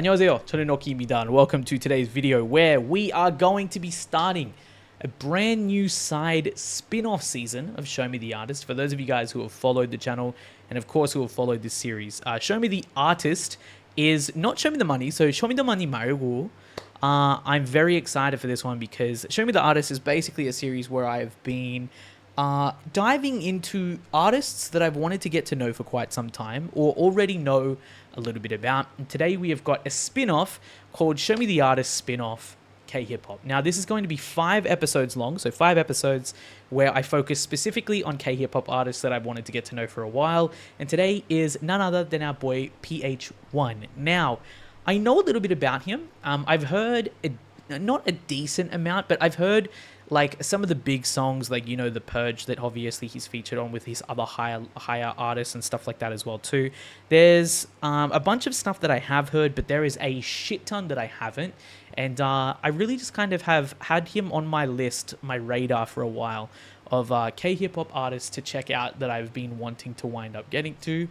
안녕하세요. 저는 록희입니다, and welcome to today's video where we are going to be starting a brand new side spin-off season of Show Me the Artist. For those of you guys who have followed the channel and of course who have followed this series, Show Me the Artist is not Show Me the Money. So 쇼미더머니 말고 I'm very excited for this one because Show Me the Artist is basically a series where I've been diving into artists that I've wanted to get to know for quite some time or already know a little bit about. And today we have got a spin-off called Show Me the Artist Spin-Off KHipHop. Now this is going to be 5 episodes long, so 5 episodes where I focus specifically on KHipHop artists that I've wanted to get to know for a while. And today is none other than our boy pH-1. Now, I know a little bit about him. I've heard not a decent amount, but I've heard like some of the big songs, like, you know, The Purge that obviously he's featured on with his other higher artists and stuff like that as well too. There's a bunch of stuff that I have heard, but there is a shit ton that I haven't. And I really just kind of have had him on my list, my radar for a while of K-hip-hop artists to check out that I've been wanting to wind up getting to.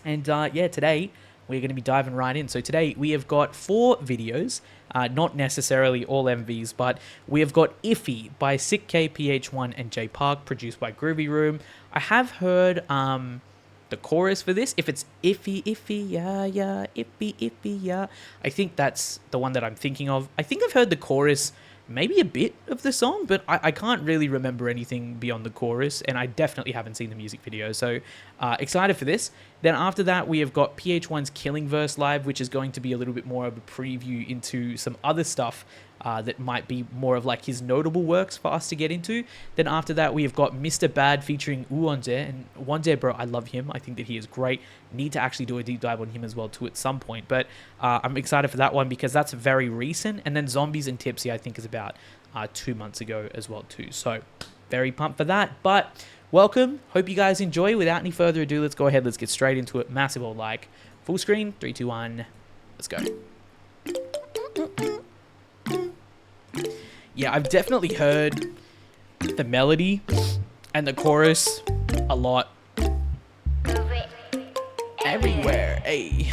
And yeah, today we're going to be diving right in. So today we have got 4 videos, not necessarily all MVs, but we have got Iffy by Sick K, PH1 and J Park, produced by Groovy Room. I have heard the chorus for this. If it's iffy, iffy, yeah, yeah, iffy, iffy, yeah. I think that's the one that I'm thinking of. I think I've heard the chorus, maybe a bit of the song, but I can't really remember anything beyond the chorus, and I definitely haven't seen the music video, so excited for this. Then after that, we have got PH1's Killing Verse Live, which is going to be a little bit more of a preview into some other stuff that might be more of like his notable works for us to get into. Then after that, we have got Mr. Bad featuring Wonje, and Wonje, bro, I love him. I think that he is great. Need to actually do a deep dive on him as well too at some point, but I'm excited for that one because that's very recent. And then Zombies and Tipsy, I think, is about 2 months ago as well too. So very pumped for that. But welcome. Hope you guys enjoy. Without any further ado, let's go ahead. Let's get straight into it. Massive old like. Full screen. 3, 2, 1. Let's go. Yeah, I've definitely heard the melody and the chorus a lot. Everywhere, ayy.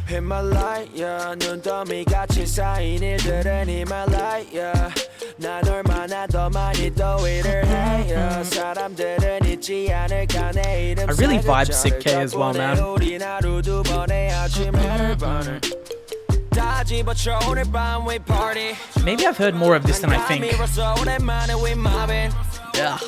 Himalaya, 눈더미 같이 쌓인 일들은 Himalaya. 난 얼마나 더 많이 더위를 해요. 사람들은 잊지 않을까 내 이름. I really vibe Sick K as well, man. 우린 하루 두 번의 아침 해를 버는. Maybe I've heard more of this than I think. Yeah.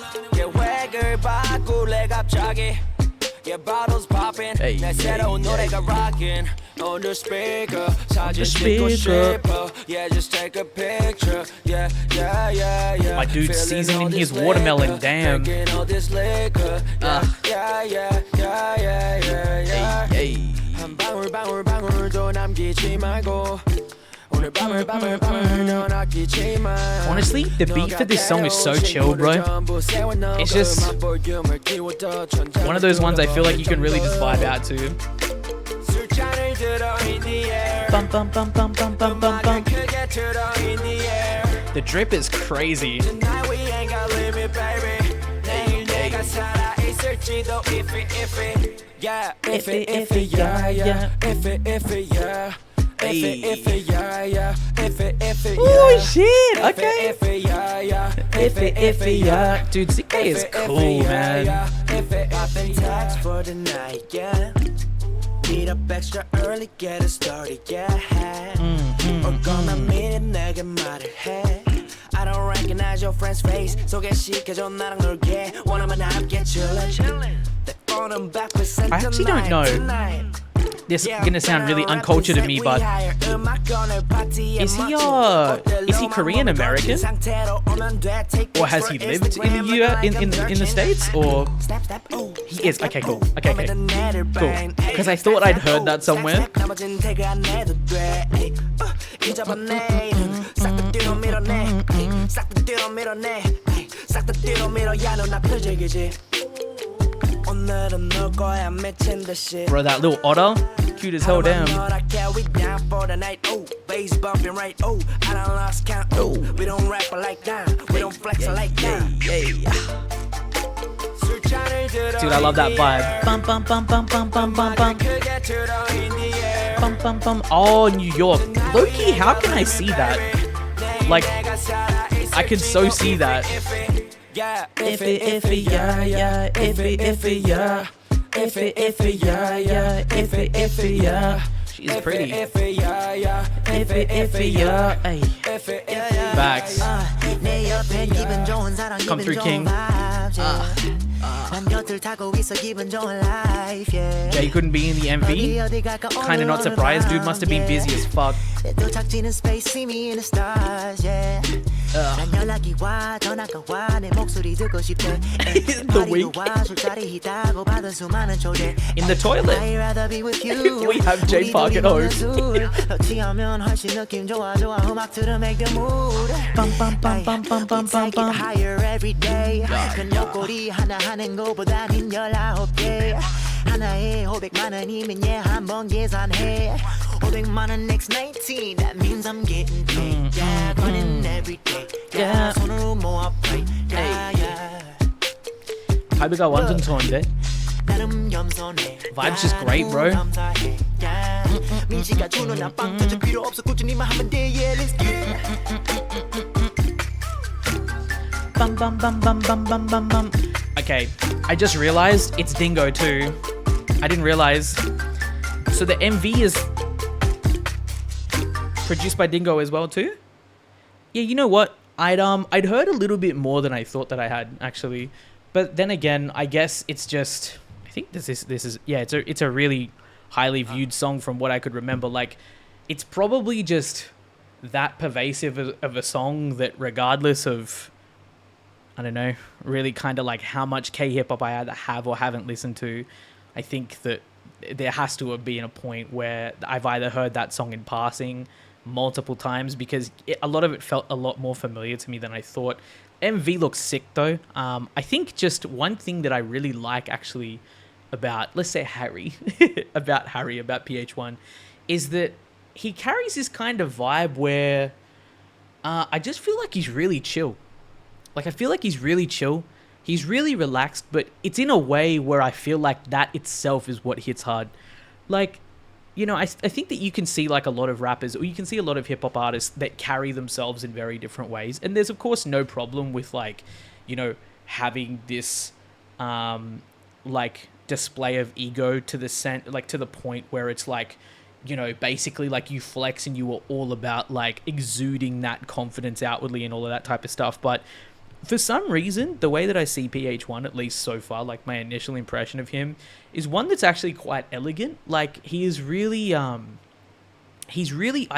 Yeah, bottles popping. Hey, 내 새로운 노래가 rocking. On the speaker. 사진 찍고 싶어. Yeah, just take a picture. Yeah, yeah, yeah, yeah. My dude's seasoning his watermelon. Damn. Yeah, yeah, yeah, yeah, yeah, yeah. Hey, hey. 한 방울 방울 방울도 남기지 말고. Honestly, the beat for this song is so chill, bro. It's just one of those ones I feel like you can really just vibe out to. Bum, bum, bum, bum, bum, bum, bum, bum. The drip is crazy. Yeah, iffy, yeah, yeah, iffy, yeah. Hey. Oh shit! Okay. Iffy, yeah. Dude, CK is cool, man. Text for the night, yeah. Meet up extra early, get it started, yeah. Or gonna meet him, 내게 말을 해. I don't recognize your friend's face. 소개시켜줘 나랑 놀게. 원하면 함께 chillin'. I actually don't know. This is gonna sound really uncultured of me, but is he Korean American, or has he lived in the US, in the States, or he is? Okay, cool. Okay, cool. Because I thought I'd heard that somewhere. Bro, that little otter, cute as hell, damn. We don't rap like that. We don't flex like that. Dude, I love that vibe. Bum, bum, bum, bum, bum, bum, bum, bum. Bum, bum, bum. Oh, New York. Loki, how can I see that? Like, I can so see that. Iffy, iffy, yeah, yeah. Iffy, iffy, yeah. Iffy, iffy, yeah, yeah. Iffy, iffy, yeah. She's pretty. Iffy, yeah, yeah. Iffy, iffy, yeah. Hey. Iffy, iffy, yeah. Facts. Come through, King. Jay couldn't be in the MV. Kinda not surprised. Dude must have been busy as fuck. The week. In the toilet. We have J Park at home. Bum, bum, bum, bum, bum, bum, bum, bum. Higher every day. 근육골이 하나 하는 거보다는 19개. 하나에 500만 원이면 한번 계산해. 500만 원 next 19. That means I'm getting paid. Yeah, running every day. Yeah, 손으로 모아 play. Yeah, yeah. 바이브가 완전 좋은데? 나름 겸손해. Vibe's just great, bro. 민지가 주는 난 빵 터질 필요 없어 꾸준히만 하면 돼. Yeah, let's get it. Bum, bum, bum, bum, bum, bum, bum, bum. Okay, I just realized it's Dingo too. I didn't realize. So the MV is produced by Dingo as well too. Yeah, you know what? I'd heard a little bit more than I thought that I had actually, but then again, I guess it's just. I think this is yeah. It's a really highly viewed song from what I could remember. Like, it's probably just that pervasive of a song that regardless of. I don't know, really kind of like how much KHipHop I either have or haven't listened to. I think that there has to have been a point where I've either heard that song in passing multiple times because a lot of it felt a lot more familiar to me than I thought. MV looks sick though. I think just one thing that I really like actually about, let's say Harry, about pH-1, is that he carries this kind of vibe where I just feel like he's really chill. Like, I feel like he's really chill. He's really relaxed, but it's in a way where I feel like that itself is what hits hard. Like, you know, I think that you can see, like, a lot of rappers, or you can see a lot of hip-hop artists that carry themselves in very different ways. And there's, of course, no problem with, like, you know, having this, like, display of ego to the point where it's, like, you know, basically, like, you flex and you are all about, like, exuding that confidence outwardly and all of that type of stuff. But for some reason, the way that I see pH-1, at least so far, like my initial impression of him, is one that's actually quite elegant. Like, he's really, I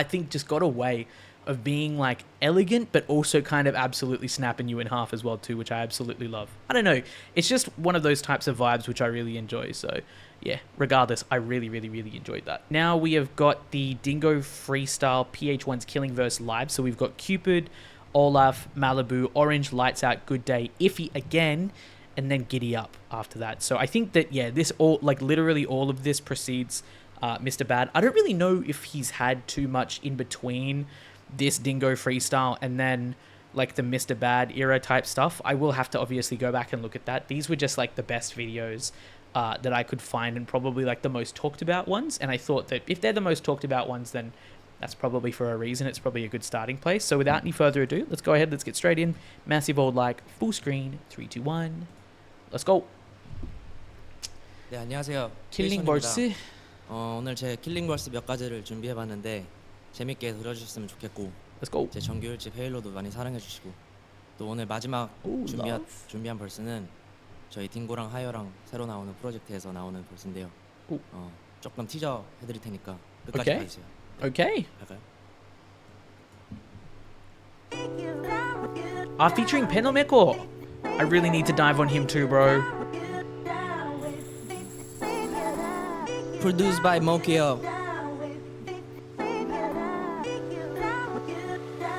think, just got a way of being, like, elegant, but also kind of absolutely snapping you in half as well, too, which I absolutely love. I don't know. It's just one of those types of vibes which I really enjoy. So, yeah, regardless, I really, really, really enjoyed that. Now we have got the Dingo Freestyle pH-1's Killing Verse live. So we've got Cupid, Olaf, Malibu, Orange, Lights Out, Good Day, Iffy again, and then Giddy Up after that. So I think that, yeah, this all, like, literally all of this precedes MRBAD. I don't really know if he's had too much in between this Dingo Freestyle and then, like, the MRBAD era type stuff. I will have to obviously go back and look at that. These were just, like, the best videos that I could find and probably, like, the most talked about ones. And I thought that if they're the most talked about ones, then that's probably for a reason. It's probably a good starting place. So without any further ado, let's go ahead. Let's get straight in. Massive old like, full screen. 3, 2, 1. Let's go. 네, 안녕하세요. 킬링 벌스. 오늘 제 킬링 벌스 몇 가지를 준비해봤는데 재밌게 들어주셨으면 좋겠고, Let's go. 제 정규 1집 헤일로도 많이 사랑해주시고, 또 오늘 마지막 준비한 벌스는 저희 딩고랑 하이어랑 새로 나오는 프로젝트에서 나오는 벌스인데요. 조금 티저 해드릴 테니까 끝까지 봐주세요. Okay. 할까요? Featuring Penomeko. I really need to dive on him too, bro. Produced by Mokio.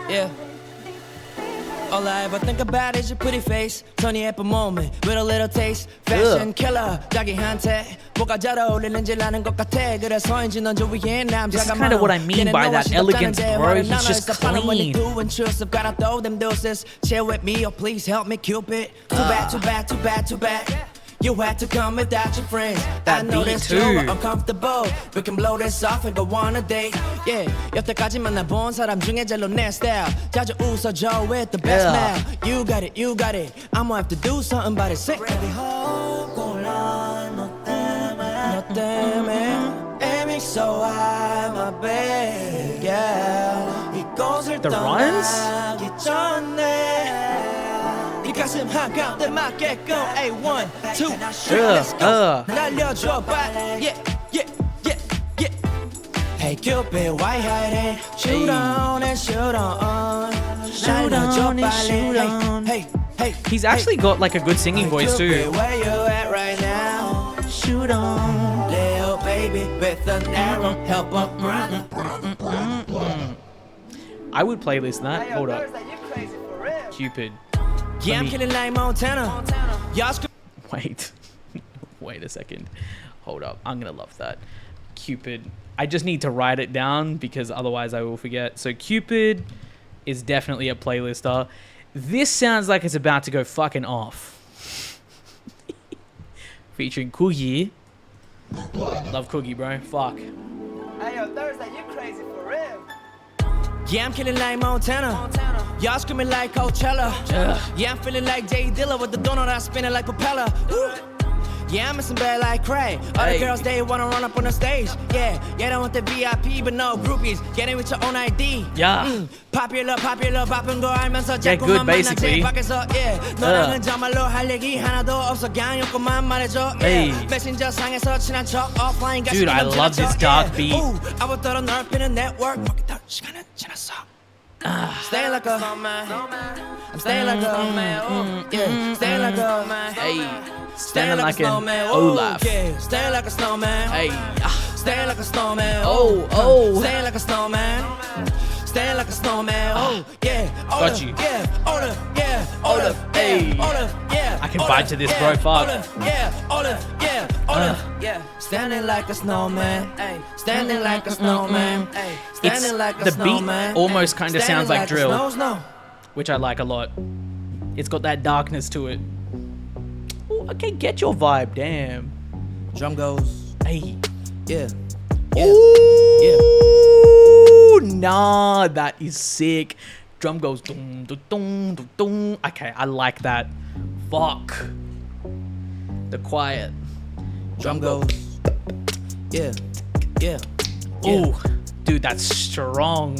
Yeah. All I ever think about is your pretty face. Tony at the moment with a little taste. Fashion killer. 자기한테 뭐가 잘 어울리는지 아는 것 같아. 그래서인지 넌 주위에 남자가 This is kind of what I mean by that elegance, bro. He's just clean. Gotta throw them doses. Chill with me or please help me, Cupid. Too bad, too bad, too bad, too bad. You had to come without your friends. That I know beat that's too. true, uncomfortable. We can blow this off and go on a date. Yeah, 여태까지 만나본 사람 중에 제일로 내 style. 자주 웃어줘 with the best smile. You got it, you got it. I'ma have to do something about it. Sick. 너 때문에 it makes so high, my babe. Yeah, 이곳을 The runs? 떠나기 전에. 네 가슴 한가운데 맞게끔 A1, 2, 3, let's go. 날려줘, 빨리. Yeah, yeah, yeah, yeah. Hey Cupid, why hiding? Shoot on and shoot on. 날려줘, 빨리. Hey, hey. He's actually got like a good singing voice too. Cupid, where you at right now? Shoot on. Little baby with an arrow, help a brother. I would playlist that. Hold up. Cupid. Yeah, I'm killing like Montana. Wait. Wait a second. Hold up. I'm going to love that. Cupid. I just need to write it down because otherwise I will forget. So Cupid is definitely a playlister. This sounds like it's about to go fucking off. Featuring Coogie. Love Coogie, bro. Fuck. Hey, yo, Thursday, you crazy for real. Yeah, I'm killing like Montana. Y'all screaming like Coachella. Yeah, I'm feeling like Jay Dilla with the donut I spinning like propeller. Yeah, I'm missing bad like Craig. All the girls, they wanna run up on the stage. Yeah, they want the VIP, but no groupies. Get in with your own ID. Yeah. Popular, poppin' 거 알면서 Get good, basically. 너랑은 정말로 할 얘기 하나도 없어. 그냥 욕구만 말해줘. 메신저 상에서 친한 척 offline. Dude, I love this dark beat. 아부터로 넓히는 network. 시간은 지났어. Staying like a I'm staying like a yeah, staying like a Standing like an Olaf. Staying like a snowman. Staying like a snowman. Staying like a snowman. Staying like a snowman. Oh yeah. Got you. Yeah. Olaf. Yeah. Olaf. Hey. Olaf. Yeah. I can vibe to this, bro. Fuck. Yeah. Olaf. Yeah. Olaf. Yeah. Standing like a snowman. Standing like a snowman. Standing like a snowman. The beat almost kind of sounds like drill, which I like a lot. It's got that darkness to it. Ooh, okay, get your vibe, damn. Drum goes. Hey. Yeah. Ooh, nah, that is sick. Drum goes dum dum dum dum dum. Okay, I like that. Fuck. The quiet. Drum goes. Yeah. Ooh, dude, that's strong.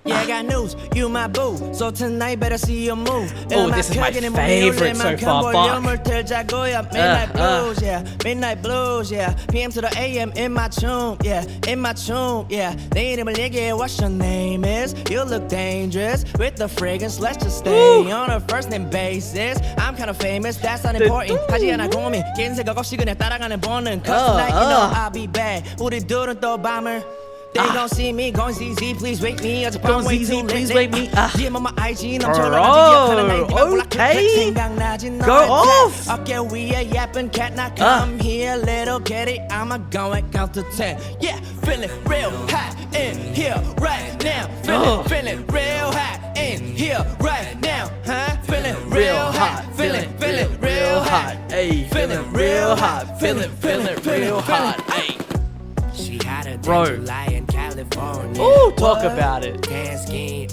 Yeah, I got news, you my boo. So tonight better see your move. Oh, this is my favorite so far. Fuck. Midnight blues, yeah. Midnight blues, yeah. PM to the AM in my tune, yeah. In my tune, yeah. 내 이름을 얘기해, what's your name is? You look dangerous with the fragrance. Let's just stay on a first name basis. I'm kind of famous, that's not important. 하지 않아 고민, 긴 생각 없이 그냥 따라가는 본능. Cause tonight you know I'll be bad. 우리 둘은 또 밤을 They gon' see me going ZZ, please wake me. Go ZZ, please wake me. DM on my IG, Bro, okay. Go off. Okay, we a yapping cat, now come here, little kitty. I'ma go and count to 10. Yeah, feeling real hot in here right now. Feeling real hot in here right now. Huh? Feeling real hot, feeling real hot. Hey, feeling real hot, feeling real hot. Hey. Bro. Ooh, talk about it. Like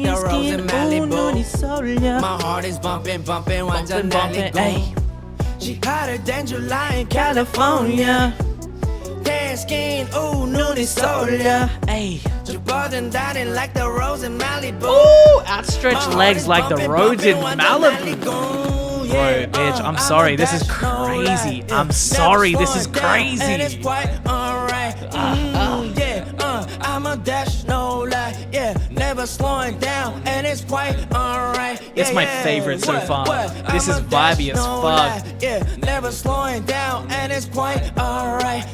the rose in Malibu. My heart is bumping, 완전 달리고. She hotter than July in California. Tan skin, ooh, 눈이 쏠려. Like the rose in Malibu. Ooh, outstretched legs like the roads in Malibu. Bro, bitch, I'm sorry, this is crazy. I'm sorry, this is crazy. And it's quite alright. I'm a dash, no lie. Yeah, never slowing down, and it's quite alright. It's my favorite so far. This is vibey as fuck. Yeah, never slowing down, and it's quite alright.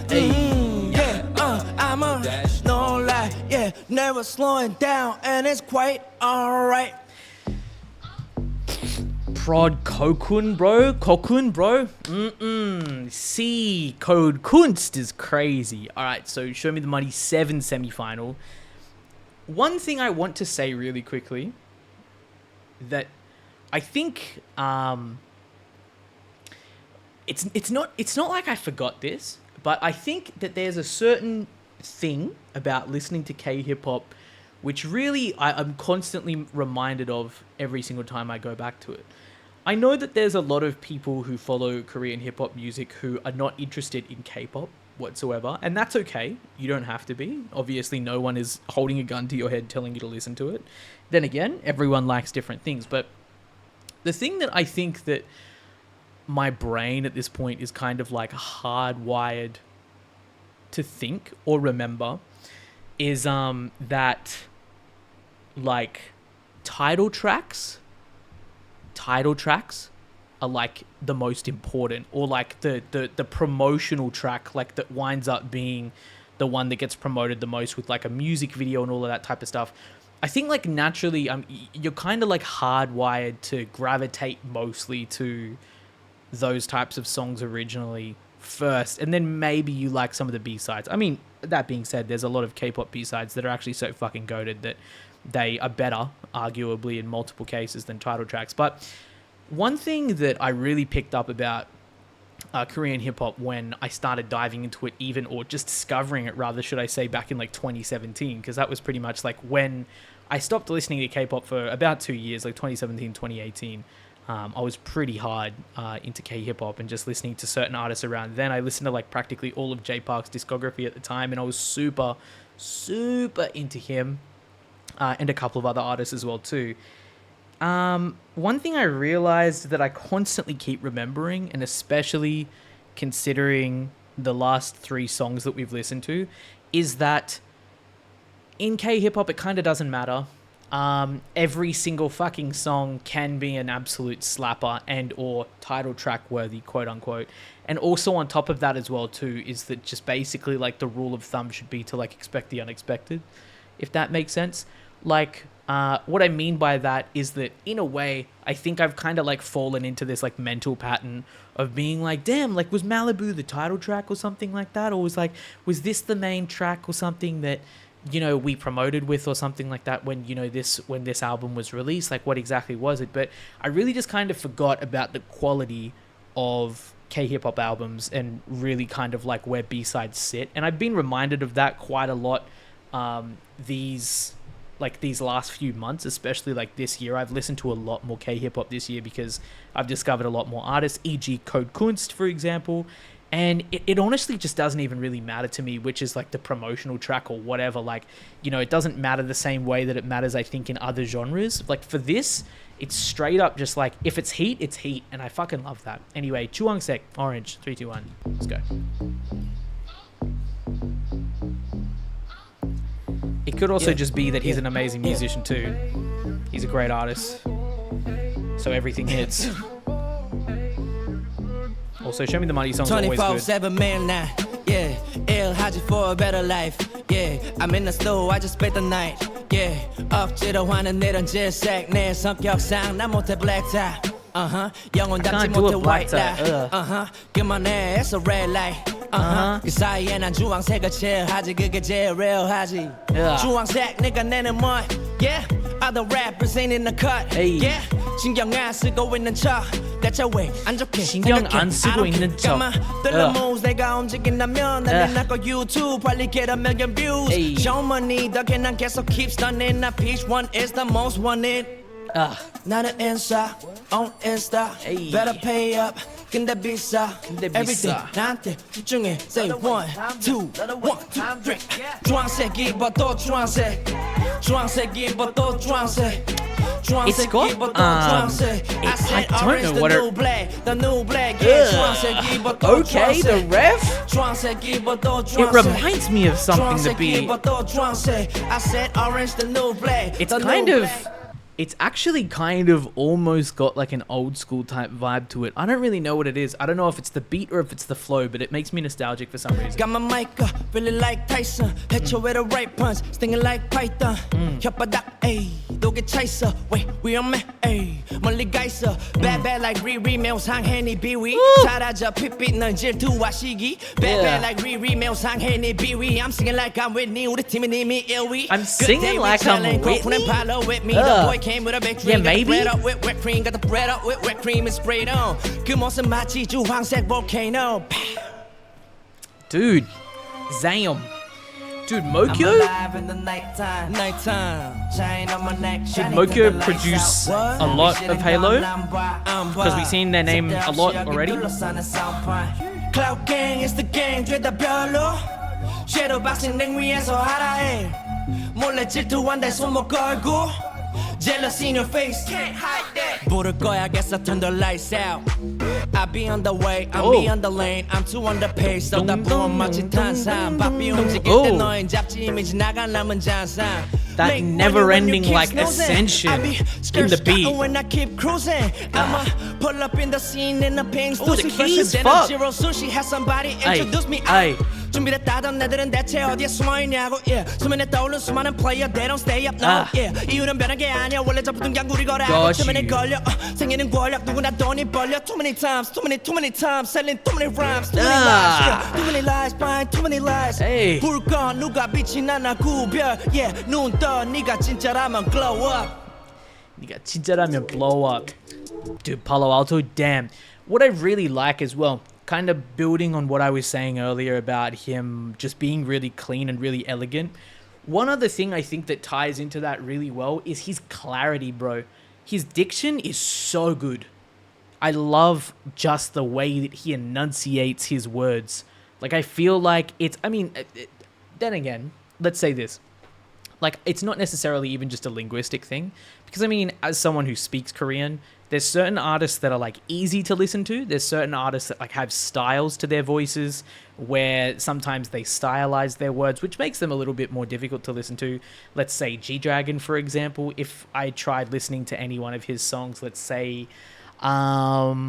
I'm a dash, no lie. Yeah, never slowing down, and it's quite alright. Prod Kokun, bro. C Code Kunst is crazy. Alright, so Show Me the Money 7 semi-final. One thing I want to say really quickly, that I think it's not like I forgot this, but I think that there's a certain thing about listening to KHipHop which really I'm constantly reminded of every single time I go back to it. I know that there's a lot of people who follow Korean hip-hop music who are not interested in K-pop whatsoever, and that's okay. You don't have to be. Obviously, no one is holding a gun to your head telling you to listen to it. Then again, everyone likes different things, but the thing that I think that my brain at this point is kind of like hardwired to think or remember is that like title tracks are like the most important, or like the promotional track, like that winds up being the one that gets promoted the most with like a music video and all of that type of stuff. I think like naturally you're kind of like hardwired to gravitate mostly to those types of songs originally first, and then maybe you like some of the B-sides. I mean, that being said, there's a lot of K-pop B-sides that are actually so fucking goated that they are better, arguably, in multiple cases than title tracks. But one thing that I really picked up about Korean hip-hop when I started diving into it even, or just discovering it rather, should I say, back in like 2017, because that was pretty much like when I stopped listening to K-pop for about 2 years, like 2017, 2018. I was pretty hard into K-hip-hop and just listening to certain artists around then. I listened to like practically all of J Park's discography at the time, and I was super into him and a couple of other artists as well too. One thing I realized that I constantly keep remembering, and especially considering the last 3 songs that we've listened to, is that in K-hip-hop it kind of doesn't matter. Every single fucking song can be an absolute slapper and or title track worthy, quote unquote. And also on top of that as well too is that just basically like the rule of thumb should be to like expect the unexpected, if that makes sense. Like what I mean by that is that in a way I think I've kind of like fallen into this like mental pattern of being like, damn, like was Malibu the title track or something like that, or was this the main track or something that, you know, we promoted with or something like that when, you know, when this album was released, like what exactly was it? But I really just kind of forgot about the quality of K-hip-hop albums and really kind of like where B-sides sit. And I've been reminded of that quite a lot these last few months, especially like this year. I've listened to a lot more K-hip-hop this year because I've discovered a lot more artists, e.g. Code Kunst, for example. And it honestly just doesn't even really matter to me which is like the promotional track or whatever. Like, you know, it doesn't matter the same way that it matters, I think, in other genres. Like for this, it's straight up just like, if it's heat, it's heat. And I fucking love that. Anyway, Chuangsek, Orange, 3, 2, 1. Let's go. It could also just be that he's an amazing musician too. He's a great artist. So everything hits. Also, Shomi더머니 songs are always good. 24/7 man now, yeah. 일하지 for a better life, yeah. I'm in the store, I just spent the night, yeah. 억지로 화는 이런 질색, 내 성격상 난 못해 black tie, 영혼 담지 못해 white lie, 그만해, it's a red light, 그 사이에 난 주황색을 칠하지, 그게 제일 real하지. 주황색 내가 내는 뭐, yeah. Other rappers ain't in the cut, yeah. 신경 안 쓰고 있는 척. 대체 왜 안 좋게 신경 안 쓰고 있는 척. 들러 moves 내가 움직인다면 나는 나고 YouTube 빨리 get a million views. 쇼미더머니 덕에 난 계속 keep stunning. 나 pH-1 is the most wanted. 나는 인싸 on Insta. Better pay up. 근데 비싸. Everything 나한테 집중해. Say 1, 2, 1, 2, 3. 주황색 입어 또 주황색. 주황색 입어 또 주황색. It's got, I don't know what it... Okay, the ref? It reminds me of something to be... It's actually kind of almost got like an old school type vibe to it. I don't really know what it is. I don't know if it's the beat or if it's the flow, but it makes me nostalgic for some reason. Got my mic up, feeling like Tyson. Hit you with a right punch, stinging like Python. 혓바닥, ayy. 독에 차있어 왜 위험해 에이 멀리 가있어 Bad bad like Riri 매우 상해 네 비위 사라져 핏빛 널 질투와 시기 Bad bad like Riri 매우 상해 네 비위 I'm singing like I'm Whitney 우리 팀은 이미 1위 I'm singing like I'm Whitney? Yeah, maybe? Got the bread up with wet cream and sprayed on 그 모습 마치 주황색 volcano Dude, Zayum. Dude, Mokyo? Did Mokyo produce a lot of Halo? Because we've seen their name a lot already. Cloud gang is the gang 죄다 별로 섀도우 박싱 ring 위에서 하라 해 몰래 질투한다 손목 걸고 Jealousy in your face, can't hide that. 부를 거야, guess I turn the lights out. I be on the way, I'm be on the lane. I'm too on the pace, 쏟아 부은 마치 탄산. 바삐 움직일 때 너의 잡지 이미지 나가려면 잔상. That never-ending like ascension in the beat. When I keep cruising, I'ma pull up in the scene in a pink Oh, the keys, fuck. Zero sushi, have somebody introduce me. 준비됐다던 애들은 대체 어디에 숨어있냐고 yeah. 수면에 떠오른 수많은 player they don't stay up no yeah. 이유는 변한 게 아니야 원래 저부터 강구리 거라고 처음에는 걸려 생기는 권력 누구나 돈이 벌려 Too many times selling too many rhymes Too many lies yeah. Too many lies buying too many lies Hey. 불 꺼 누가 빛이 나나 구별 yeah. 눈 떠 네가 진짜라면 glow up 네가 진짜라면 blow up. Dude, Palo Alto, damn. What I really like as well, kind of building on what I was saying earlier about him just being really clean and really elegant. One other thing I think that ties into that really well is his clarity, bro. His diction is so good. I love just the way that he enunciates his words. Like, I feel like it's, I mean, then again, let's say this. Like, it's not necessarily even just a linguistic thing. Because, I mean, as someone who speaks Korean, there's certain artists that are, like, easy to listen to. There's certain artists that, like, have styles to their voices where sometimes they stylize their words, which makes them a little bit more difficult to listen to. Let's say G-Dragon, for example. If I tried listening to any one of his songs, let's say Divina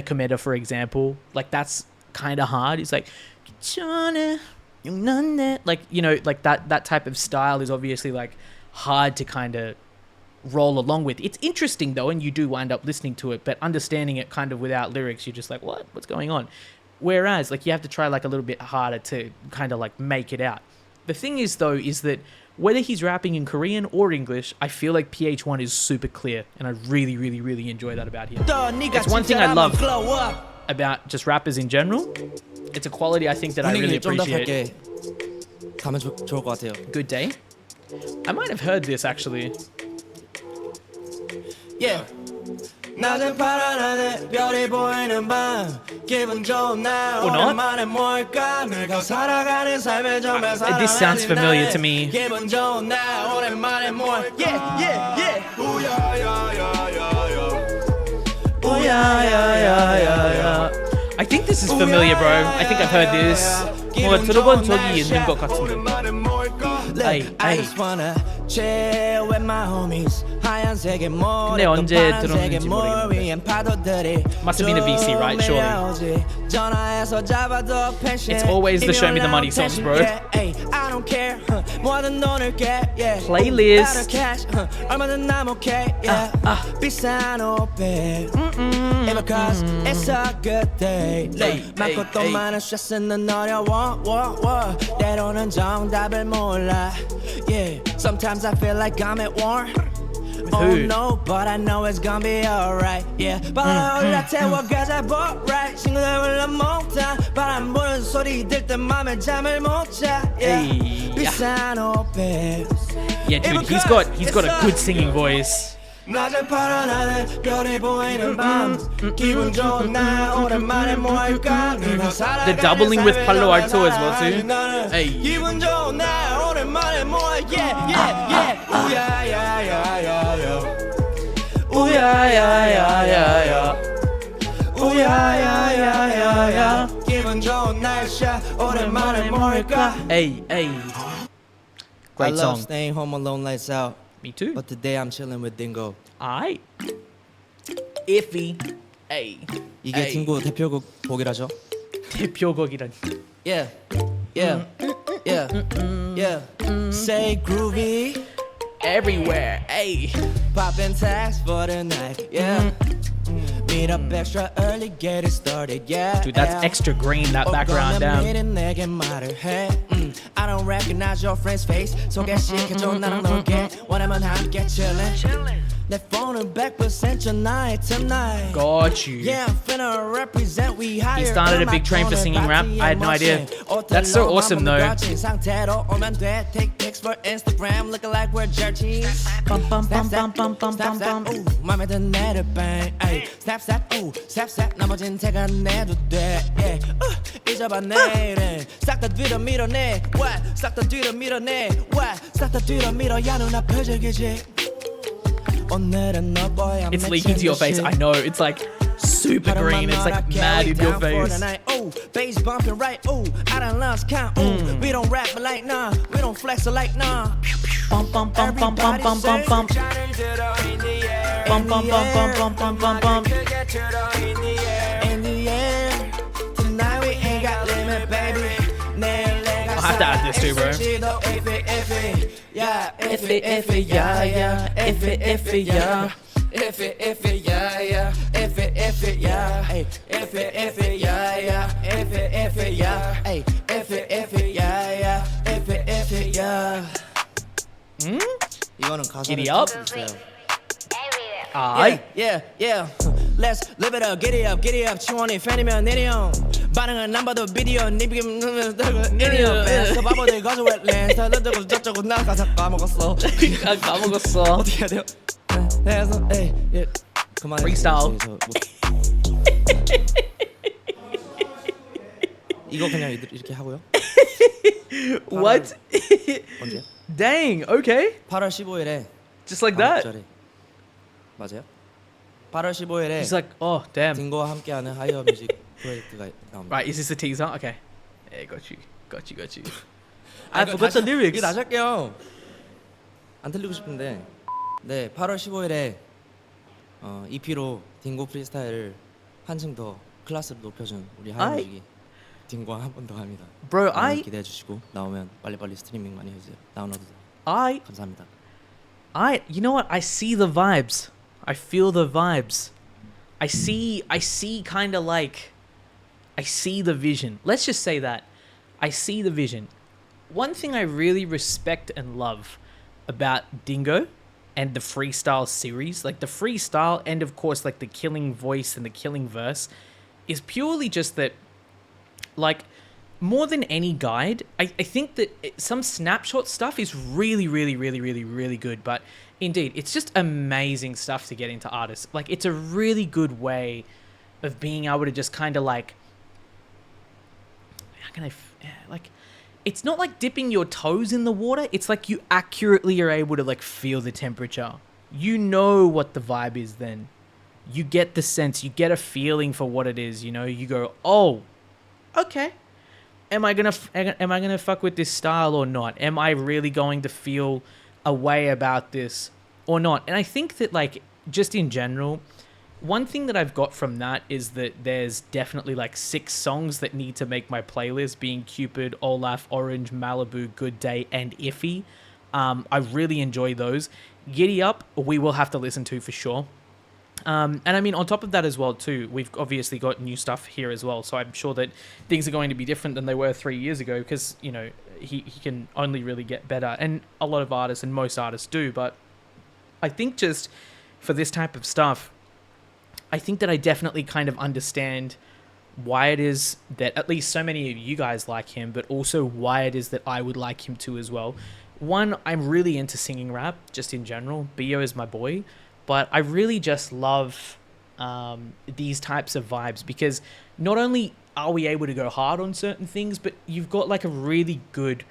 Cometa, for example, like, that's kind of hard. It's like... like, you know, like that type of style is obviously like hard to kind of roll along with. It's interesting though, and you do wind up listening to it, but understanding it kind of without lyrics, you're just like, what's going on? Whereas like you have to try like a little bit harder to kind of like make it out. The thing is though, is that whether he's rapping in Korean or English, I feel like pH-1 is super clear, and I really, really, really enjoy that about him. It's one thing I love about just rappers in general. It's a quality I think that I really appreciate. 가면 좋을 것 같아요. Good day. I might have heard this actually. Yeah. 낮은 파란 하늘 별이 보이는 밤 기분 좋은 날 오랜만에 뭘까 늙어 살아가는 삶의 점에 This sounds familiar to me. 기분 좋은 날 오랜만에 뭘 Yeah yeah yeah 오야야야야야. I think this is familiar, bro. I think I've heard this. 뭔가 들어본 적이 있는 것 같은데. I just wanna chill with my homies. 하얀색의 근데 언제 들었는지 모르겠는데. Must have been a VC, right? Surely. It's always the 쇼미더머니 songs, bro. I don't care. 뭐든 돈을 get. Playlist. 얼마든 난 okay. 비싼 옷배. Because it's a good day. 많고 또 많은 스트레스는 어려워. 때로는 정답을 몰라. Yeah. Sometimes I feel like I'm at war. Oh no, but I know it's gonna be alright. Yeah. 바람 올라 태워가자 boat right. 친구들 불러 못하. 바람 부는 소리 들 때 맘에 잠을 못 자. Yeah. 비싼 옷배. Yeah, dude, he's got a good singing voice. 낮은 파란 하늘 별이 보이는 밤 기분 좋은 날 오랜만에 모일까 The doubling with Palo Alto as well too. Hey. 기분 좋은 날 오랜만에 모여 yeah 우야야야야야 우야야야야야 우야야야야야 기분 좋은 날씨야 오랜만에 모일까 Hey. Great I love song. staying home alone lights out. Me too. But today I'm chilling with Dingo. Aight. Iffy. Hey. 이게 딩고 대표곡 곡이라죠? 대표곡이란. Yeah Say groovy everywhere. Hey. Popping tags for the night, yeah. Meet up extra early, get it started, yeah. Dude, that's extra green, that background down. I don't recognize your friend's face. So get shit, get your 나랑 놀게. 원하면 함께 chillin'. 내 폰은 100% your night tonight. Got you. Yeah, I'm finna represent. We hire. He started a big train for singing rap. I had no idea. That's so awesome though. 상태로 오면 돼. Take pics for Instagram, looking like we're jerkies. Bum bum bum bum bum bum bum bum. 맘에 든 내를 bang. Snap snap, snap snap. 나머진 태가 내도 돼. 잊어봐 내일은 싹 다 뒤로 밀어내. What? 싹 다 뒤로 밀어내. What? 싹 다 뒤로 밀어야 눈앞 표적이지. It's leaking to your face. I know. It's like super green. It's like mad in your face. Oh, bass bumping right. Oh, I done lost count. Oh, we don't rap like nah. We don't flex like nah. Bum bum bum bum bum bum bum bum. Bum bum bum bum bum bum bum bum. In the air, tonight we ain't got limit, baby. I have to add this too, bro. Yeah, Iffy, yeah, yeah. Iffy, yeah. Iffy, yeah, yeah. Iffy, yeah. Hey, Iffy, yeah, yeah. Iffy, yeah. Hey, Iffy, yeah, yeah. Iffy, yeah. 이거는 가사를 Giddy up. 써주세요. Alright. Yeah. Let's live it up, giddy up. 치원이 팬이면 내려. 반응은 안 봐도 비디오 니비김 내려. 뺏어 바보들 거저 웻랜드. 저쩌고 나 가사 까먹었어. 까먹었어. 어떻게 해야 돼요? 해서 그만해. Freestyle. 이거 그냥 이렇게 하고요. What? 언제요? Dang. Okay. 8월 15일에 Just like that. 맞아요? 8월 15일에 He's like, oh, damn. 딩고와 함께하는 하이어뮤직 프로젝트가 나옵니다. Right, is this a teaser? Okay. Yeah, got you. I forgot the lyrics. 이거 다시 할게요. 안 틀리고 싶은데. 네, 8월 15일에 EP로 딩고 프리스타일을 한층 더 클래스를 높여준 우리 하이어뮤직이 딩고와 한 번 더 합니다. Bro, 기대해 주시고 나오면 빨리빨리 스트리밍 많이 해주세요. 다운로드. 감사합니다. You know what? I see the vibes. I feel the vibes. I see kind of like, I see the vision. Let's just say that. I see the vision. One thing I really respect and love about Dingo and the freestyle series, like the freestyle and of course like the killing voice and the killing verse, is purely just that, like, more than any guide, I think that some snapshot stuff is really good, but indeed, it's just amazing stuff to get into artists. Like, it's a really good way of being able to just kind of like, how can I, like, it's not like dipping your toes in the water. It's like you accurately are able to like feel the temperature. You know what the vibe is then. You get the sense, you get a feeling for what it is, you know, you go, oh, okay. Am I gonna fuck with this style or not? Am I really going to feel a way about this or not? And I think that, like, just in general, one thing that I've got from that is that there's definitely like 6 songs that need to make my playlist, being Cupid, Olaf, Orange, Malibu, Good Day, and Iffy. I really enjoy those. Giddy Up, we will have to listen to for sure. And I mean, on top of that as well too, we've obviously got new stuff here as well, so I'm sure that things are going to be different than they were 3 years ago, because, you know, he can only really get better, and a lot of artists and most artists do. But I think just for this type of stuff, I think that I definitely kind of understand why it is that at least so many of you guys like him, but also why it is that I would like him too as well. One, I'm really into singing rap just in general. Bio is my boy. But I really just love these types of vibes, because not only are we able to go hard on certain things, but you've got like a really good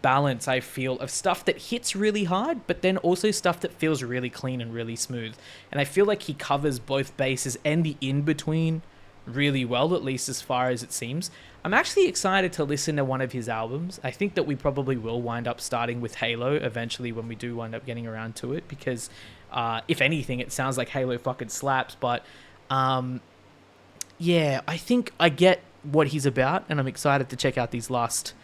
balance, I feel, of stuff that hits really hard, but then also stuff that feels really clean and really smooth. And I feel like he covers both bases and the in-between really well, at least as far as it seems. I'm actually excited to listen to one of his albums. I think that we probably will wind up starting with Halo eventually when we do wind up getting around to it, because if anything, it sounds like Halo fucking slaps. But yeah, I think I get what he's about, and I'm excited to check out these last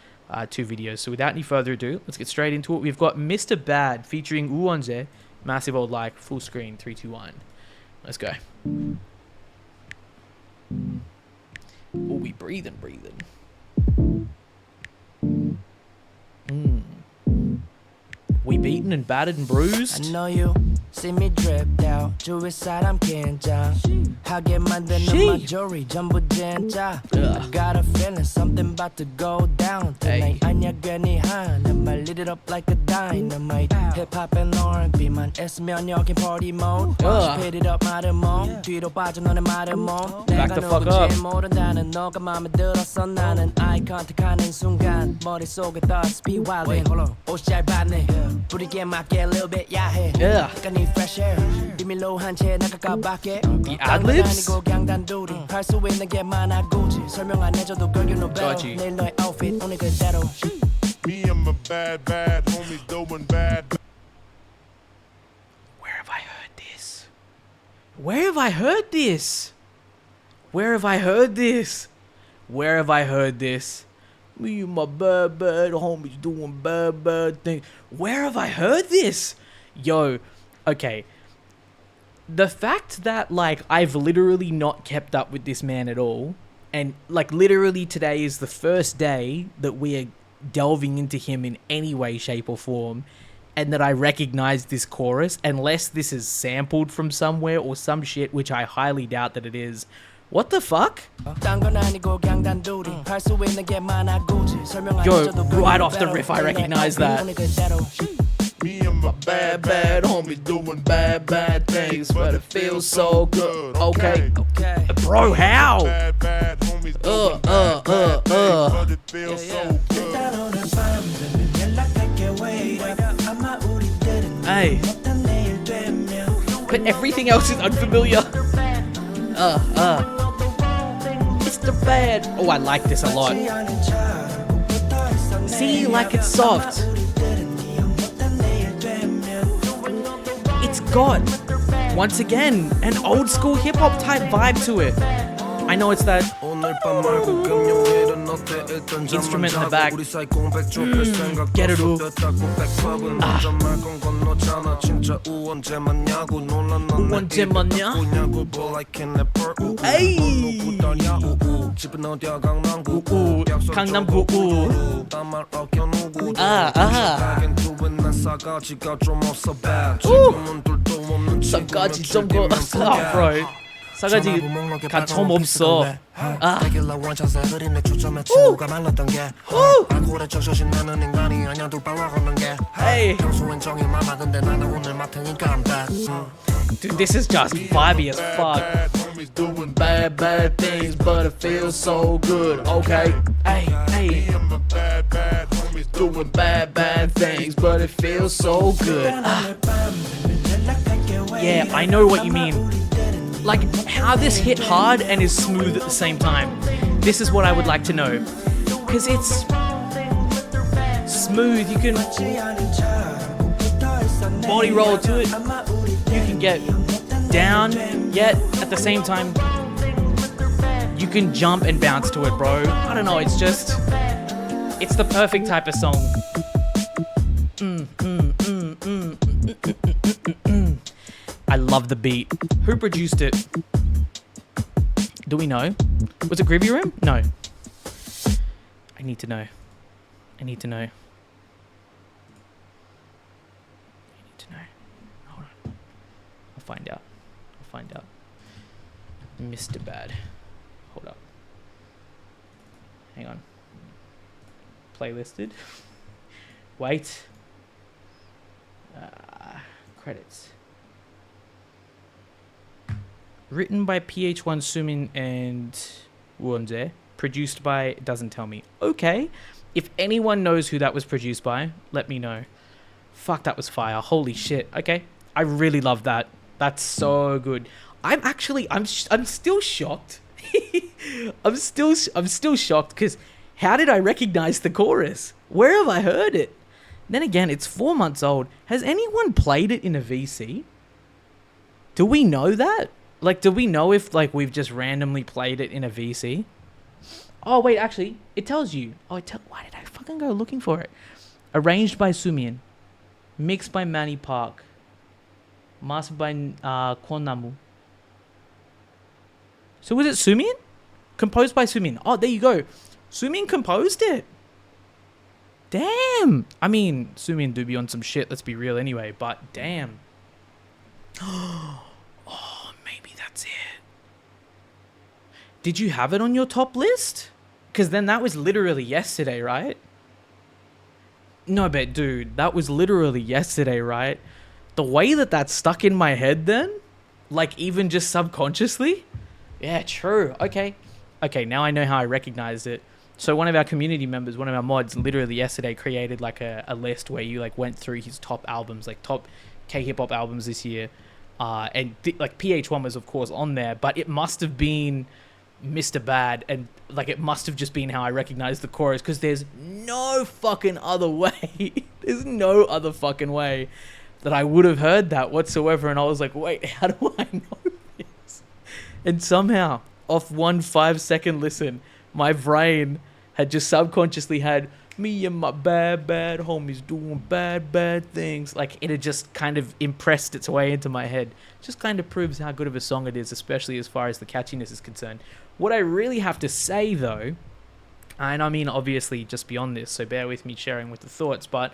two videos. So without any further ado, let's get straight into it. We've got Mr. Bad featuring Uwonje, Massive Old Like, full screen, 3, 2, 1. Let's go. Oh, we breathing. We beaten and battered and bruised. I know you see me dripped out. 주위 사람 긴장하게 만드는 my jewelry 전부 진짜. I got a feeling something about to go down tonight. 아니야 괜히 하는 말 lit it up like a dynamite. Hip hop and R&B만 있으면 여긴 party mode. Speed it up 말은 뭐 뒤로 빠져 너네 말은 뭐. Back the fuck up. 모른다는 너가 마음에 들었어 나는 eye contact하는 순간 머릿속에 thoughts be wildin'. 옷이 잘 받네. 부리게 맞게 a little bit 야해. 약간 이 fresh air 비밀로 한 채 나가까 밖에. The ad-libs? 아니고 그냥 단둘이 할 수 있는 게 많아 굳이 설명 안 해줘도 girl you know better. 내일 너의 outfit 오늘 그대로. Me and my bad homie doing bad. Where have I heard this? Where have I heard this? Where have I heard this? Where have I heard this? Me and my bad homies doing bad things. Where have I heard this? Yo, okay. The fact that, like, I've literally not kept up with this man at all, and, like, literally today is the first day that we are delving into him in any way, shape, or form, and that I recognize this chorus, unless this is sampled from somewhere or some shit, which I highly doubt that it is. What the fuck? Yo, right off the riff, I recognize that. Me and my bad homies doing bad things, but it feels so good. Okay. Bro, how? Bad homies doing bad things, but it feels so good. Hey. But everything else is unfamiliar. Mr. Bad. Oh, I like this a lot. See, like it's soft. It's got, once again, an old school hip hop type vibe to it. I know it's that instrument in the back. Get it up. Hey. 강남구. 싸가지 좀 거. bro. 싸가지가 좀 없어. Hey. Dude, this is just vibey as fuck. Doing bad things, but it feels so good. Okay. Hey. Doing bad things, but it feels so good. Yeah, I know what you mean. Like, how this hit hard and is smooth at the same time. This is what I would like to know. Because it's smooth, you can body roll to it, you can get down, yet at the same time, you can jump and bounce to it, bro. I don't know, it's just, it's the perfect type of song. I love the beat. Who produced it? Do we know? Was it Groovy Room? No. I need to know. Hold on. I'll find out. Mr. Bad. Hold up. Hang on. Playlisted. Wait. Credits. Written by pH-1, Sumin, and Wonje. Produced by, it doesn't tell me. Okay. If anyone knows who that was produced by, let me know. Fuck, that was fire. Holy shit. Okay. I really love that. That's so good. I'm still shocked. I'm still shocked because how did I recognize the chorus? Where have I heard it? Then again, it's 4 months old. Has anyone played it in a VC? Do we know that? Like, do we know if, like, we've just randomly played it in a VC? Oh, wait, actually, it tells you. Oh, why did I fuck gonna go looking for it. Arranged by Sumin, mixed by Manny Park, mastered by Kwon Namu. So was it Sumin? Composed by Sumin. Oh, there you go. Sumin composed it. Damn. I mean, Sumin do be on some shit, let's be real anyway, but damn. Oh, maybe that's it. Did you have it on your top list? Because then that was literally yesterday, right? No, but dude, that was literally yesterday, right? The way that that's stuck in my head then, like even just subconsciously. Yeah, true. Okay, now I know how I recognized it. So one of our community members, one of our mods, literally yesterday created like a list where you like went through his top albums, like top KHipHop albums this year. And like pH-1 was of course on there, but it must have been Mr. Bad, and like it must have just been how I recognized the chorus, because there's no fucking other way. There's no other fucking way that I would have heard that whatsoever. And I was like, wait, how do I know this? And somehow, off 1 5-second listen, my brain had just subconsciously had me and my bad homies doing bad things. Like it had just kind of impressed its way into my head. Just kind of proves how good of a song it is, especially as far as the catchiness is concerned. What I really have to say though, and I mean obviously just beyond this, so bear with me sharing with the thoughts, but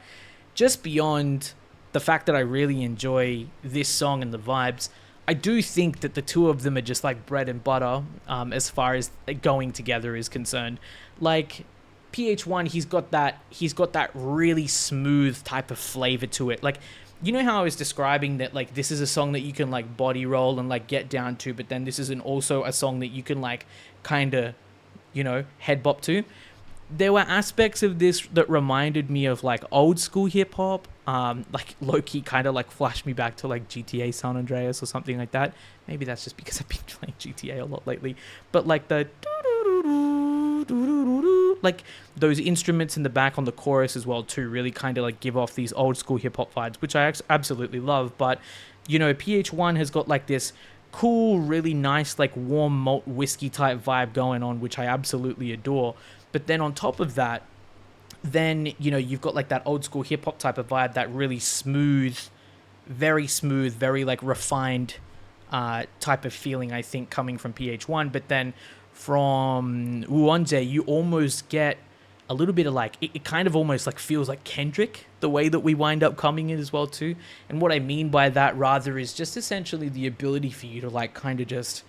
just beyond the fact that I really enjoy this song and the vibes, I do think that the two of them are just like bread and butter as far as going together is concerned. Like pH-1, he's got that really smooth type of flavor to it. Like, you know how I was describing that like this is a song that you can like body roll and like get down to, but then this is also a song that you can like kind of, you know, head bop to. There were aspects of this that reminded me of like old school hip hop, like low-key kind of like flashed me back to like GTA San Andreas or something like that. Maybe that's just because I've been playing GTA a lot lately, but like the like those instruments in the back on the chorus as well too really kind of like give off these old school hip hop vibes, which I absolutely love. But you know, pH-1 has got like this cool, really nice like warm malt whiskey type vibe going on, which I absolutely adore. But then on top of that, then you know, you've got like that old school hip hop type of vibe, that really smooth, very like refined type of feeling, I think, coming from pH-1. But then from Wooonjae, you almost get a little bit of like, it kind of almost like feels like Kendrick, the way that we wind up coming in as well too. And what I mean by that rather is just essentially the ability for you to like kind of just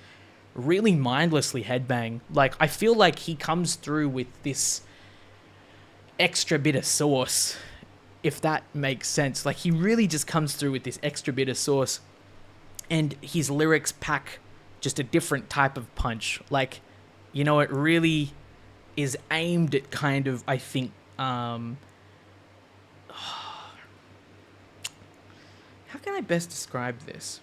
really mindlessly headbang. Like I feel like he comes through with this extra bit of sauce, if that makes sense. Like he really just comes through with this extra bit of sauce, and his lyrics pack just a different type of punch. Like, you know, it really is aimed at kind of, I think, how can I best describe this?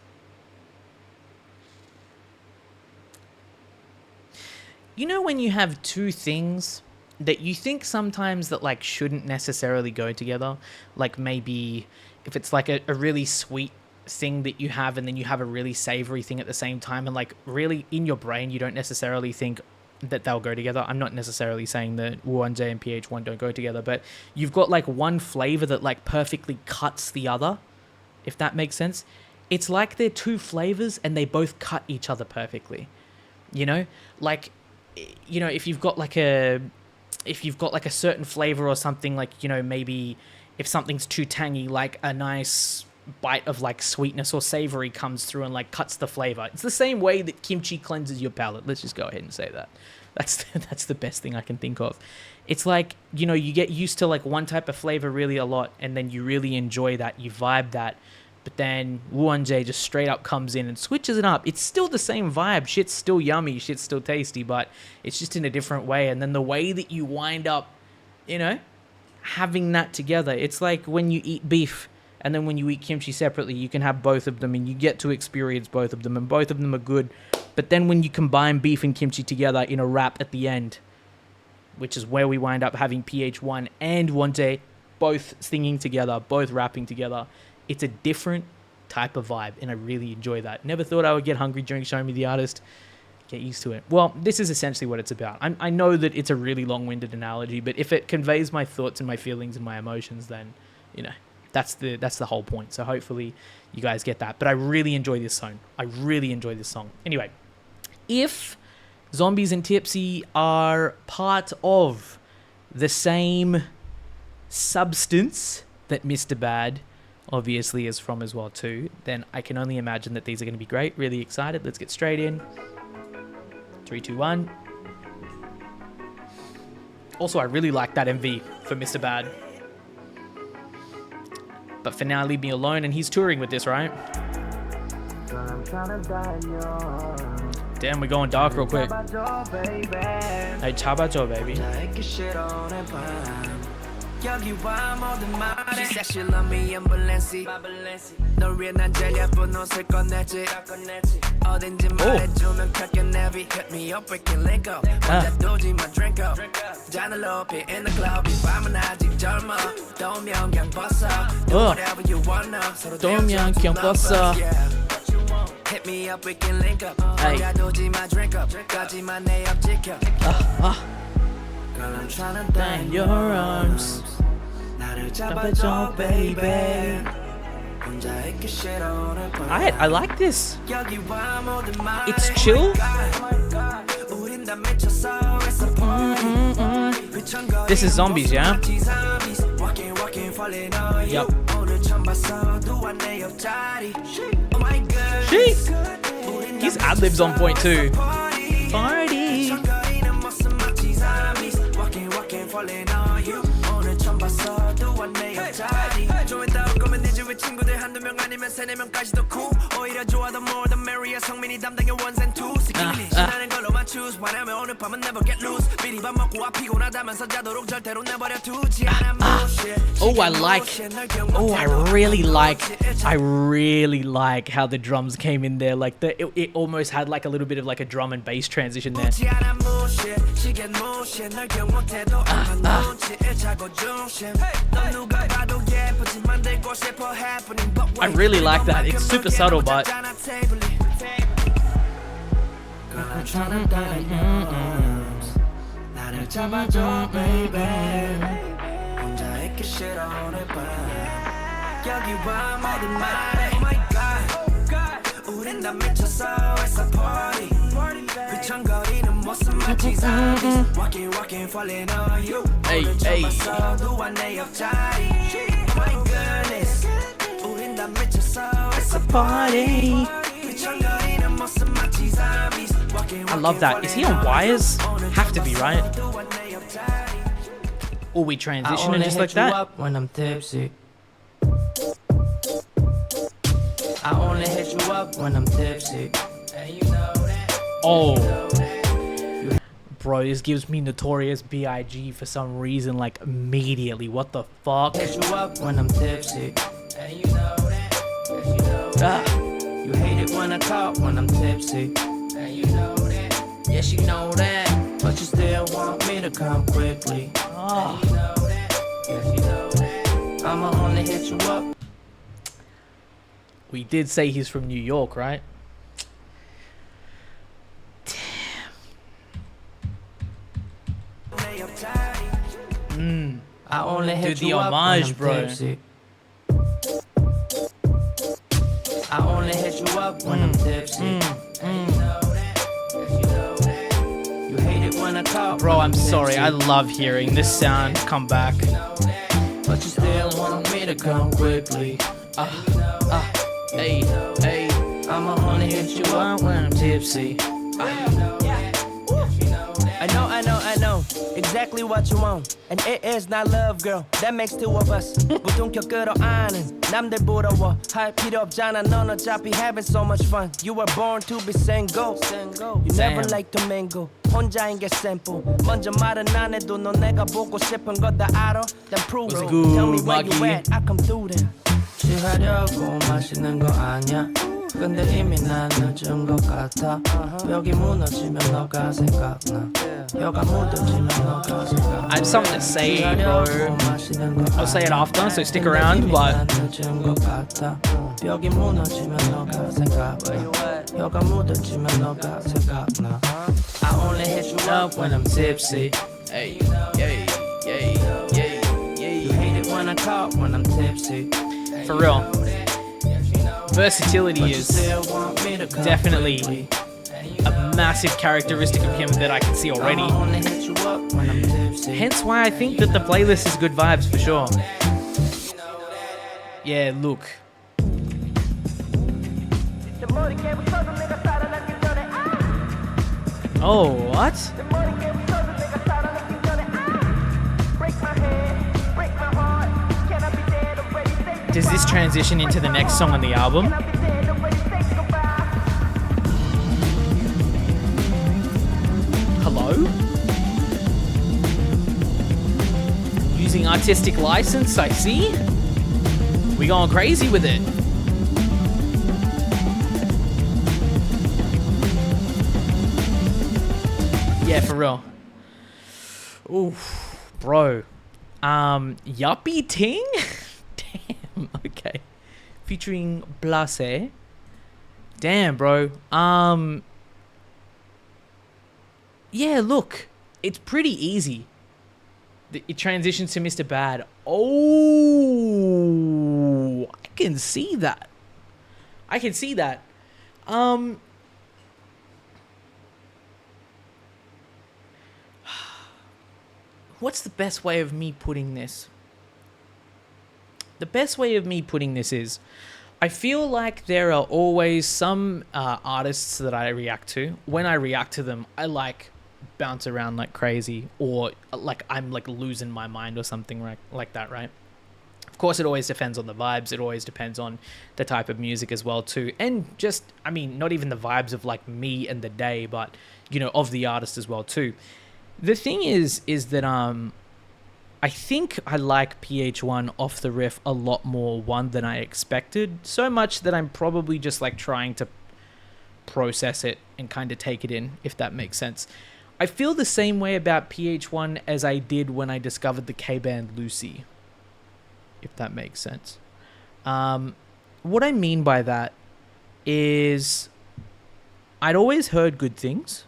You know when you have two things that you think sometimes that like shouldn't necessarily go together? Like maybe if it's like a really sweet thing that you have and then you have a really savory thing at the same time, and like really in your brain you don't necessarily think that they'll go together. I'm not necessarily saying that Wooonjae and pH-1 don't go together, but you've got like one flavor that like perfectly cuts the other, if that makes sense. It's like they're two flavors and they both cut each other perfectly. You know, like, you know, if you've got like a certain flavor or something, like, you know, maybe if something's too tangy, like a nice bite of like sweetness or savory comes through and like cuts the flavor. It's the same way that kimchi cleanses your palate. Let's just go ahead and say that. That's the best thing I can think of. It's like, you know, you get used to like one type of flavor really a lot, and then you really enjoy that, you vibe that, but then Wooonjae just straight up comes in and switches it up. It's still the same vibe. Shit's still yummy. Shit's still tasty, but it's just in a different way. And then the way that you wind up, you know, having that together, it's like when you eat beef and then when you eat kimchi separately, you can have both of them and you get to experience both of them, and both of them are good. But then when you combine beef and kimchi together in a wrap at the end, which is where we wind up having pH-1 and Wooonjae both singing together, both rapping together, it's a different type of vibe, and I really enjoy that. Never thought I would get hungry during Show Me the Artist. Get used to it. Well, this is essentially what it's about. I know that it's a really long-winded analogy, but if it conveys my thoughts and my feelings and my emotions, then, you know, that's the whole point. So hopefully you guys get that. But I really enjoy this song. I really enjoy this song. Anyway, if Zombies and Tipsy are part of the same substance that Mr. Bad obviously is from as well too, then I can only imagine that these are going to be great. Really excited. Let's get straight in. 3, 2, 1. Also, I really like that MV for Mr. Bad. But for now, leave me alone. And he's touring with this, right? Damn, we're going dark real quick. Hey, 잡아줘, baby. She said she love me in Balenci. 널 위해 난 제일 예쁜 옷을 꺼냈지. 어딘지 말해주면 켜게 never hit me up, we can link up. 혼자 두지 마 drink up. 잔을 높이 in the club. 이 밤은 아직 젊어. 도면 그냥 벗어. Do whatever you wanna. 서로 도면 그냥 벗어. Hit me up, we can link up. 혼자 두지 마 drink up. 까지만 내 옆 지켜. Girl, I'm tryna die in your arms. 나를 잡아줘, baby. I like this. It's chill. This is Zombies, yeah? Yup. Sheesh. His ad-libs on point too. Party. I really like how the drums came in there. Like it almost had like a little bit of like a drum and bass transition there. I really like that. It's super subtle, but hey, hey. It's a party. I love that. Is he on wires? Have to be, right? Or we transition and just like that. When I'm tipsy. I only hit you up when I'm tipsy. And you know that. Oh. Bro, this gives me Notorious B.I.G. for some reason, like immediately. What the fuck? Hit you up when I'm tipsy. And you know that. Yes, you know that. You hate it when I talk when I'm tipsy. And you know that. Yes, you know that. But you still want me to come quickly. Oh. And you know that. Yes, you know that. I'ma only hit you up. We did say he's from New York, right? Damn. I only hit Dude, you the up homage, when I'm bro. tipsy. I only hit you up when I'm tipsy. And you know that. Yes, you know that. You hate it when I talk. Bro, when I'm sorry. tipsy. I love hearing this sound come back. You know that. But you still want me to come quickly. Hey, hey. I'ma only hit you up when I'm tipsy. I know exactly what you want. And it is not love, girl. That makes two of us. 부둥켜 끌어안은 남들 부러워. 할 필요 없잖아. 넌 어차피 having so much fun. You were born to be single. You never like to mingle. 혼자인 게 simple. 먼저 말은 안 해도 너 내가 보고 싶은 거 다 알아. Then prove it. Tell me where you at. I come through there. 취하려고 마시는 거 아니야. 근데 이미 난 늦은 것 같아. 벽이 무너지면 너가 생각나. 혀가 묻어지면 너가 생각나. I have something to say, bro. I'll say it after, so stick around. But 늦은 것 같아. 벽이 무너지면 너가 생각나. 혀가 묻어지면 너가 생각나 I only hit you up when I'm tipsy Hey, yay, yay, yay, yay. You hate it when I talk when I'm tipsy For real. Versatility But you is still want me to come definitely quickly. a massive characteristic of him that I can see already. I only hit you up when I'm tipsy Hence why I think that the playlist is good vibes for sure. Yeah, look. Oh, what? Does this transition into the next song on the album? Hello? Using artistic license, I see. We going crazy with it. Yeah, for real. Oof, bro. Yuppie Ting? Damn, okay. Featuring Blase. Damn, bro. Yeah, look. It's pretty easy. It transitions to Mr. Bad. Oh, I can see that. I can see that. What's the best way of me putting this? The best way of me putting this is, I feel like there are always some artists that I react to. When I react to them, I like bounce around like crazy, or like I'm like losing my mind or something like that, right? Of course, it always depends on the vibes. It always depends on the type of music as well too, and just, I mean, not even the vibes of like me and the day, but you know, of the artist as well too. The thing is that I think I like pH-1 off the riff a lot more than I expected. So much that I'm probably just like trying to process it and kind of take it in, if that makes sense. I feel the same way about pH-1 as I did when I discovered the K-band Lucy, if that makes sense. What I mean by that is I'd always heard good things,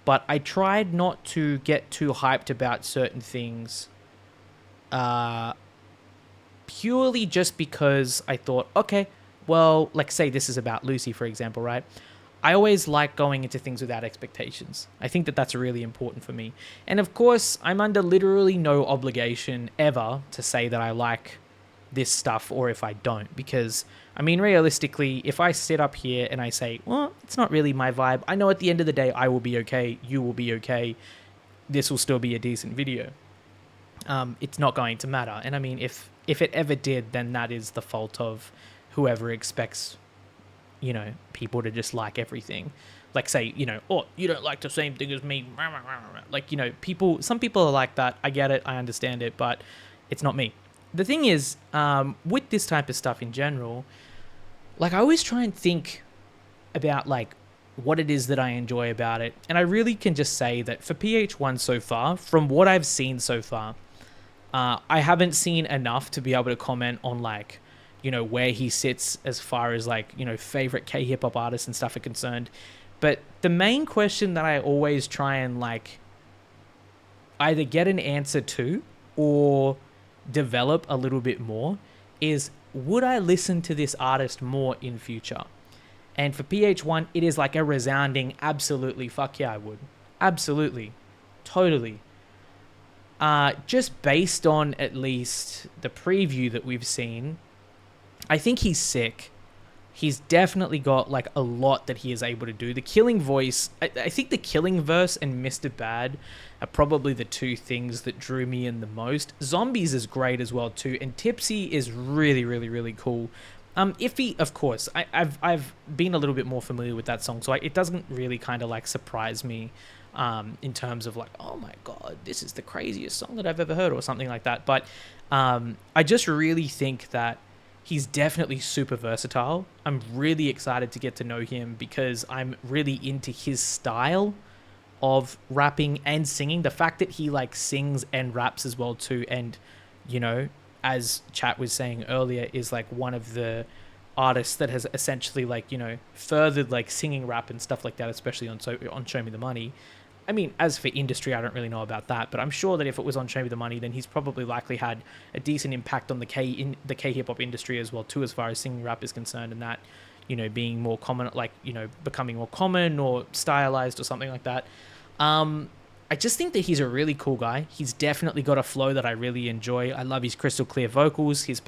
but I tried not to get too hyped about certain things purely just because I thought, okay, well, like say this is about Lucy, for example, right? I always like going into things without expectations. I think that that's really important for me. And of course, I'm under literally no obligation ever to say that I like this stuff or if I don't, because I mean, realistically, if I sit up here and I say, well, it's not really my vibe, I know at the end of the day, I will be okay. You will be okay. This will still be a decent video. It's not going to matter. And I mean, if it ever did, then that is the fault of whoever expects, you know, people to just like everything. Like say, you know, oh, you don't like the same thing as me. Like, you know, some people are like that. I get it. I understand it, but it's not me. The thing is, with this type of stuff in general, like I always try and think about like what it is that I enjoy about it. And I really can just say that for pH-1 so far, from what I've seen so far, I haven't seen enough to be able to comment on like, you know, where he sits as far as like, you know, favorite K-hip-hop artists and stuff are concerned. But the main question that I always try and like either get an answer to or develop a little bit more is, would I listen to this artist more in future? And for pH-1, it is like a resounding absolutely. Fuck yeah, I would. Absolutely. Totally. Just based on at least the preview that we've seen, I think he's sick. He's definitely got like a lot that he is able to do. The killing voice, I think the killing verse and Mr. Bad are probably the two things that drew me in the most. Zombies is great as well too, and Tipsy is really, really, really cool. Iffy, of course, I've been a little bit more familiar with that song, so it doesn't really kind of like surprise me in terms of like, oh my god, this is the craziest song that I've ever heard or something like that. But I just really think that he's definitely super versatile. I'm really excited to get to know him because I'm really into his style of rapping and singing. The fact that he like sings and raps as well too, and you know, as Chat was saying earlier, is like one of the artist that has essentially like, you know, furthered like singing rap and stuff like that, especially on Show Me the Money. I mean, as for industry, I don't really know about that, but I'm sure that if it was on Show Me the Money, then he's probably likely had a decent impact on the K-hip-hop industry as well too, as far as singing rap is concerned, and that, you know, being more common, like, you know, becoming more common or stylized or something like that. I just think that he's a really cool guy. He's definitely got a flow that I really enjoy. I love his crystal clear vocals, his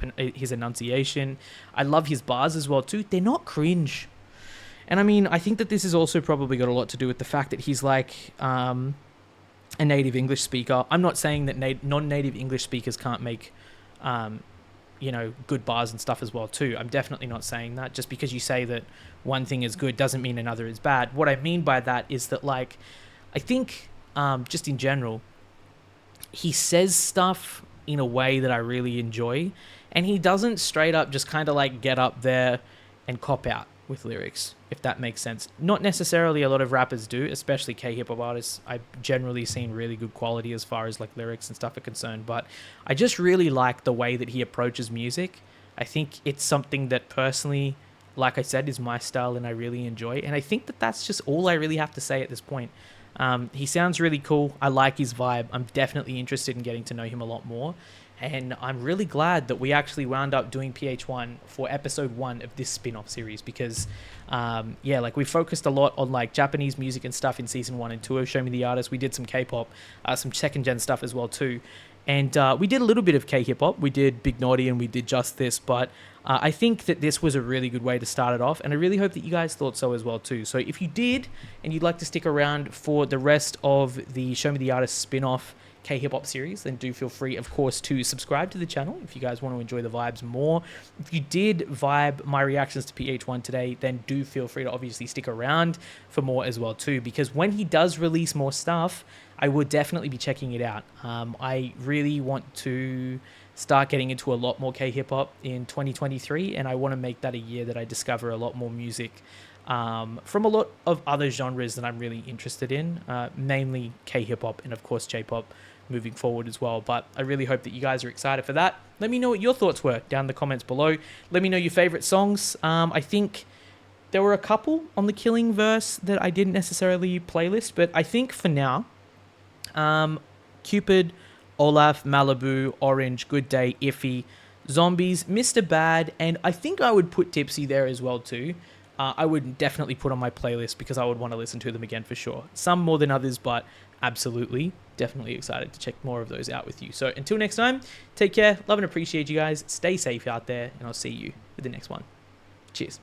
enunciation. I love his bars as well too. They're not cringe. And I mean, I think that this has also probably got a lot to do with the fact that he's like a native English speaker. I'm not saying that non-native English speakers can't make, you know, good bars and stuff as well too. I'm definitely not saying that. Just because you say that one thing is good doesn't mean another is bad. What I mean by that is that, like, I think just in general, he says stuff in a way that I really enjoy, and he doesn't straight up just kind of like get up there and cop out with lyrics, if that makes sense. Not necessarily a lot of rappers do, especially K-hip-hop artists. I've generally seen really good quality as far as like lyrics and stuff are concerned, but I just really like the way that he approaches music. I think it's something that personally, like I said, is my style and I really enjoy, and I think that that's just all I really have to say at this point. He sounds really cool. I like his vibe. I'm definitely interested in getting to know him a lot more. And I'm really glad that we actually wound up doing pH-1 for episode 1 of this spin-off series because, yeah, like we focused a lot on like Japanese music and stuff in season 1 and 2 of Show Me the Artist. We did some K-pop, some second gen stuff as well too. And we did a little bit of K-hip-hop. We did Big Naughty and we did Just This, but I think that this was a really good way to start it off, and I really hope that you guys thought so as well too. So if you did, and you'd like to stick around for the rest of the Show Me the Artist spin-off K-hip-hop series, then do feel free, of course, to subscribe to the channel if you guys want to enjoy the vibes more. If you did vibe my reactions to pH-1 today, then do feel free to obviously stick around for more as well too, because when he does release more stuff, I would definitely be checking it out. I really want to start getting into a lot more K-hip-hop in 2023, and I want to make that a year that I discover a lot more music from a lot of other genres that I'm really interested in, namely K-hip-hop and of course J-pop moving forward as well. But I really hope that you guys are excited for that. Let me know what your thoughts were down in the comments below. Let me know your favorite songs. I think there were a couple on the Killing verse that I didn't necessarily playlist, but I think for now, Cupid, Olaf, Malibu, Orange, Good Day, Iffy, Zombies, Mr. Bad, and I think I would put Tipsy there as well too. I would definitely put on my playlist because I would want to listen to them again for sure. Some more than others, but absolutely, definitely excited to check more of those out with you. So until next time, take care, love and appreciate you guys, stay safe out there, and I'll see you with the next one. Cheers.